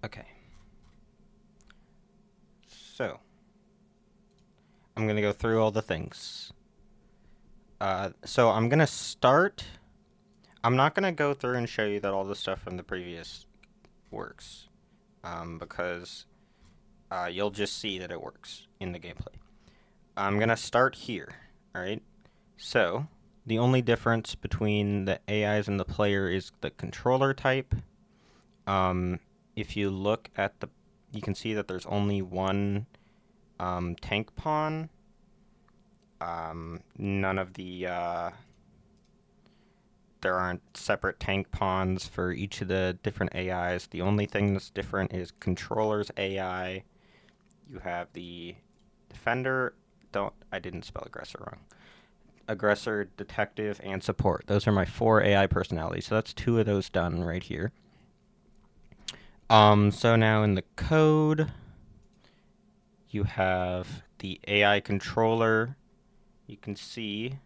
Okay. So, I'm going to go through all the things. So I'm going to start. I'm not going to go through and show you that all the stuff from the previous works, because you'll just see that it works in the gameplay. I'm going to start here, alright? So, the only difference between the AIs and the player is the controller type. If you look at you can see that there's only one tank pawn. None of there aren't separate tank pawns for each of the different AIs. The only thing that's different is controller's AI. You have the defender. I didn't spell aggressor wrong. Aggressor, detective, and support. Those are my 4 AI personalities. So that's 2 of those done right here. So now in the code, you have the AI controller. You can see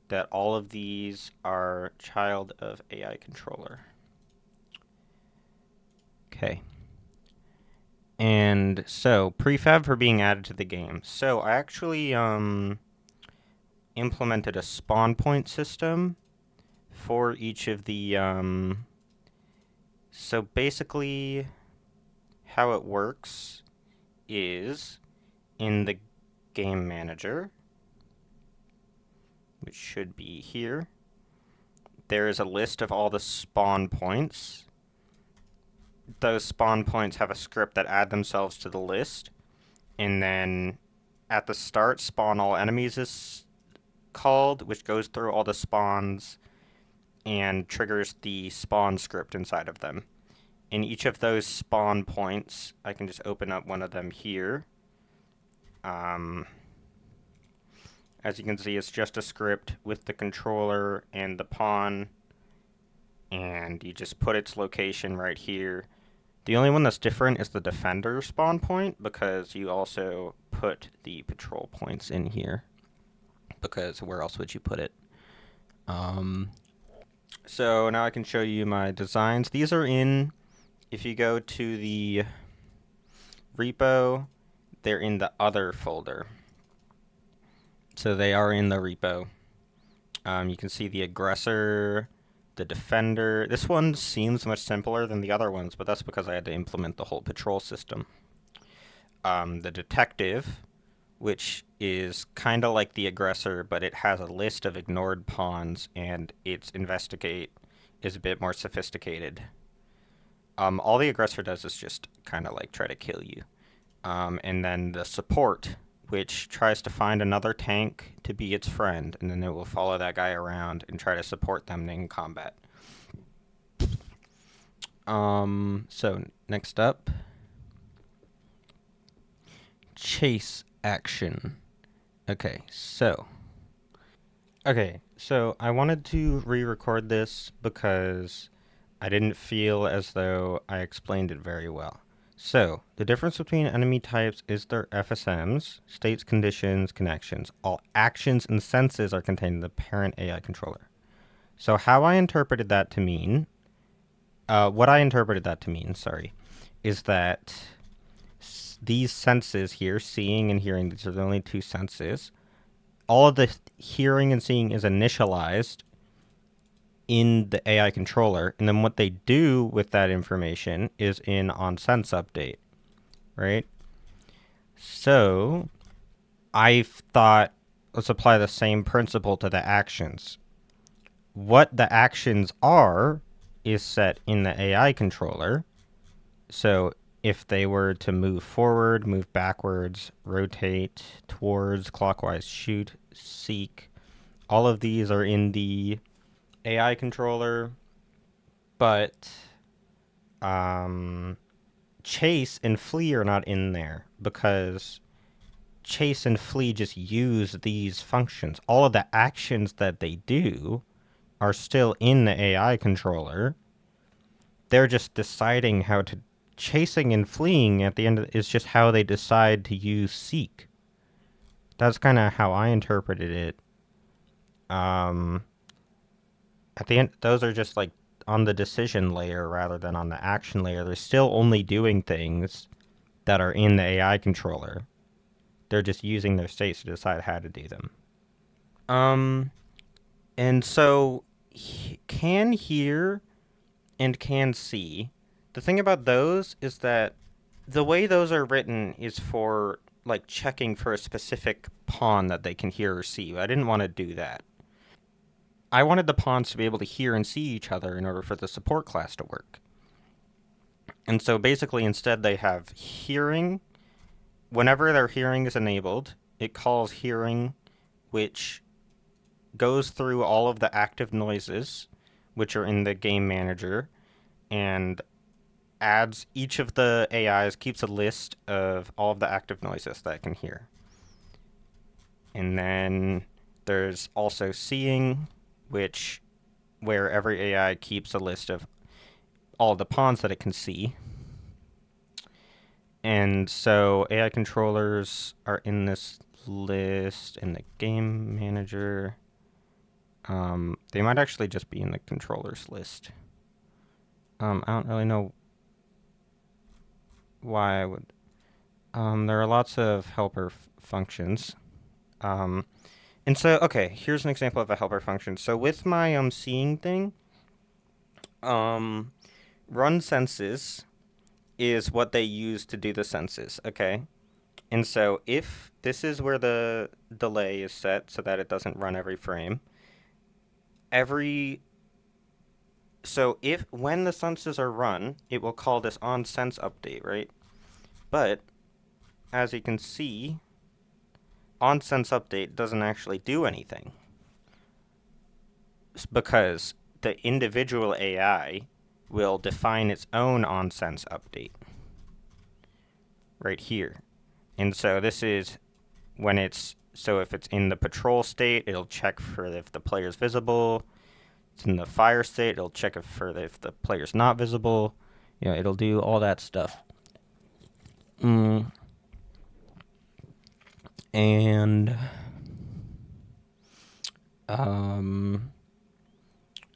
that all of these are child of AI controller. Okay. And so, prefab for being added to the game. So, I actually implemented a spawn point system for each of the so basically how it works is in the game manager, which should be here, there is a list of all the spawn points. Those spawn points have a script that add themselves to the list, and then at the start, spawn all enemies is called, which goes through all the spawns and triggers the spawn script inside of them. In each of those spawn points, I can just open up one of them here. As you can see, it's just a script with the controller and the pawn, and you just put its location right here. The only one that's different is the defender spawn point, because you also put the patrol points in here, because where else would you put it? So now I can show you my designs. These are if you go to the repo, they're in the other folder. So they are in the repo. You can see the aggressor, the defender. This one seems much simpler than the other ones, but that's because I had to implement the whole patrol system. The detective, which is kind of like the aggressor, but it has a list of ignored pawns, and its investigate is a bit more sophisticated. All the aggressor does is just kind of like try to kill you. And then the support, which tries to find another tank to be its friend, and then it will follow that guy around and try to support them in combat. So next up, chase action. Okay, so I wanted to re-record this because I didn't feel as though I explained it very well. So, the difference between enemy types is their FSMs, states, conditions, connections. All actions and senses are contained in the parent AI controller. So how I interpreted that to mean, what I interpreted that to mean, is that these senses here, seeing and hearing, these are the only 2 senses. All of the hearing and seeing is initialized in the AI controller, and then what they do with that information is in onSense update, right? So I thought, let's apply the same principle to the actions. What the actions are is set in the AI controller. So if they were to move forward, move backwards, rotate towards, clockwise, shoot, seek, all of these are in the AI controller, but chase and flee are not in there because chase and flee just use these functions. All of the actions that they do are still in the AI controller. They're just deciding how to chasing and fleeing at the end is just how they decide to use seek. That's kind of how I interpreted it. At the end, those are just like on the decision layer rather than on the action layer. They're still only doing things that are in the AI controller. They're just using their states to decide how to do them. And so can hear and can see. The thing about those is that the way those are written is for like checking for a specific pawn that they can hear or see. I didn't want to do that. I wanted the pawns to be able to hear and see each other in order for the support class to work. And so basically instead they have hearing. Whenever their hearing is enabled, it calls hearing, which goes through all of the active noises, which are in the game manager, and adds each of the AIs, keeps a list of all of the active noises that it can hear. And then there's also seeing, where every AI keeps a list of all the pawns that it can see. And so AI controllers are in this list in the game manager. They might actually just be in the controllers list. I don't really know why I would. There are lots of helper functions. And so, okay, here's an example of a helper function. So with my seeing thing, run senses is what they use to do the senses, okay? And so if this is where the delay is set so that it doesn't run every frame, so when the senses are run, it will call this on sense update, right? But as you can see, on sense update doesn't actually do anything because the individual AI will define its own on sense update right here. And so this is when if it's in the patrol state, it'll check for if the player's visible. It's in the fire state, it'll check if the player's not visible. It'll do all that stuff. And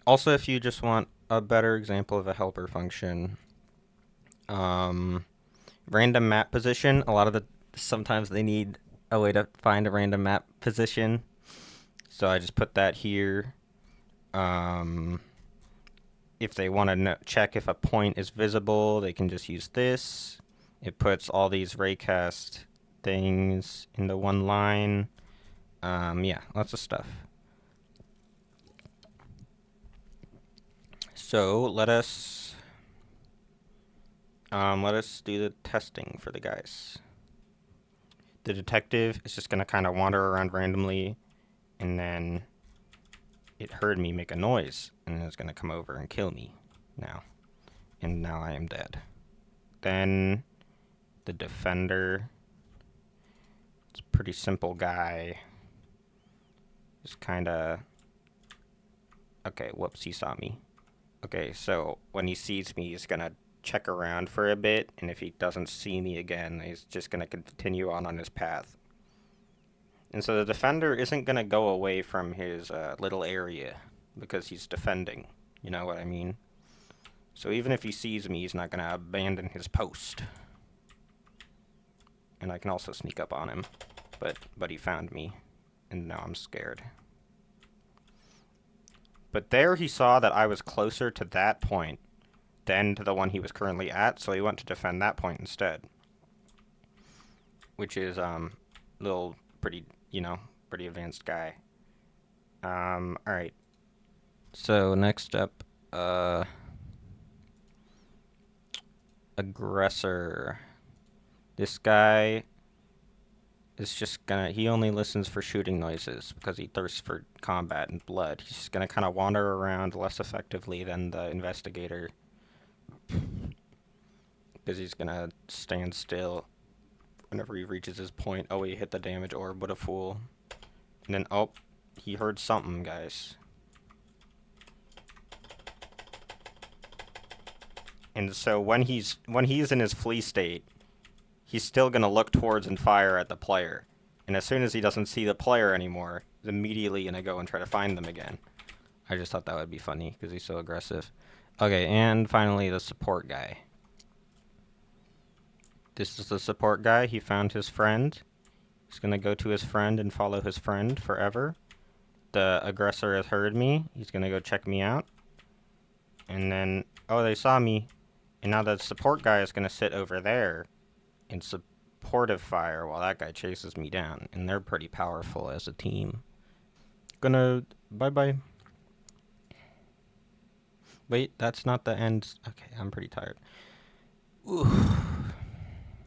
also, if you just want a better example of a helper function, random map position. Sometimes they need a way to find a random map position, so I just put that here. If they want to check if a point is visible, they can just use this. It puts all these raycast things into one line. Yeah, lots of stuff. So let us do the testing for the guys. The detective is just gonna kind of wander around randomly, and then it heard me make a noise, and it's gonna come over and kill me now. And now I am dead. Then the defender. It's a pretty simple guy. Just kinda... Okay, whoops, he saw me. Okay, so when he sees me, he's gonna check around for a bit, and if he doesn't see me again, he's just gonna continue on his path. And so the defender isn't gonna go away from his little area, because he's defending. You know what I mean? So even if he sees me, he's not gonna abandon his post. And I can also sneak up on him, but he found me, and now I'm scared. But there he saw that I was closer to that point than to the one he was currently at, so he went to defend that point instead. Which is, pretty advanced guy. Alright. So, next up, aggressor. This guy is just he only listens for shooting noises because he thirsts for combat and blood. He's just gonna kind of wander around less effectively than the investigator. Because he's gonna stand still whenever he reaches his point. Oh, he hit the damage orb, what a fool. And then, oh, he heard something, guys. And so when he's in his flee state, he's still going to look towards and fire at the player. And as soon as he doesn't see the player anymore, he's immediately going to go and try to find them again. I just thought that would be funny because he's so aggressive. Okay, and finally the support guy. This is the support guy. He found his friend. He's gonna go to his friend and follow his friend forever. The aggressor has heard me. He's gonna go check me out. And then, oh, they saw me. And now the support guy is gonna sit over there in supportive fire while that guy chases me down. And they're pretty powerful as a team. Bye-bye. Wait, that's not the end. Okay, I'm pretty tired. Ooh.